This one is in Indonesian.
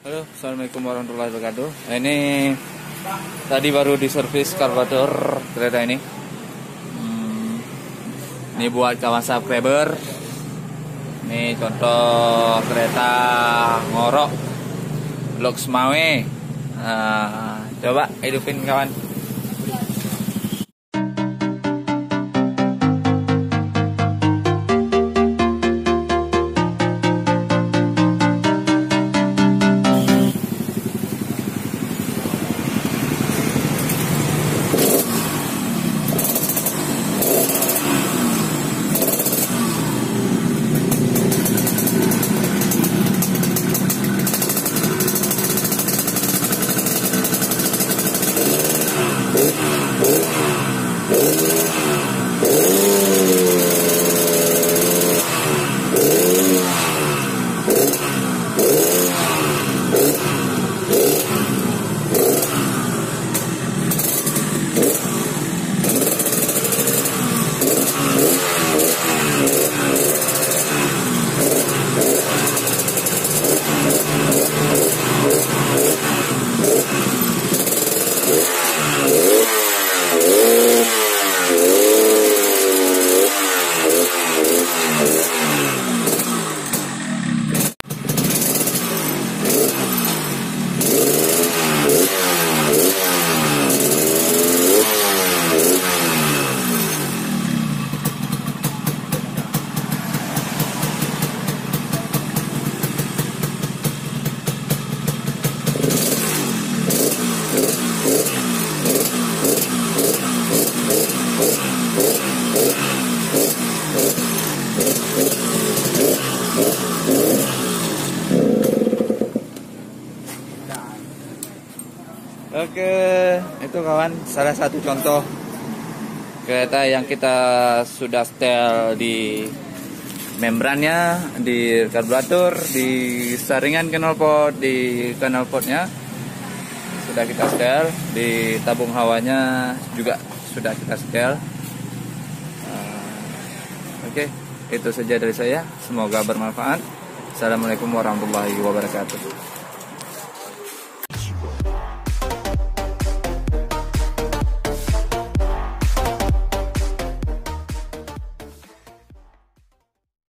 Halo, assalamualaikum warahmatullahi wabarakatuh. Ini tadi baru diservis karburator kereta ini. Ini buat kawan subscriber. Ini contoh kereta Ngorok Blok Semawe. Coba hidupin kawan. Oke, itu kawan salah satu contoh kereta yang kita sudah setel di membrannya, di karburator, di saringan knalpot, di knalpotnya sudah kita setel, di tabung hawanya juga sudah kita setel. Oke, itu saja dari saya. Semoga bermanfaat. Assalamualaikum warahmatullahi wabarakatuh.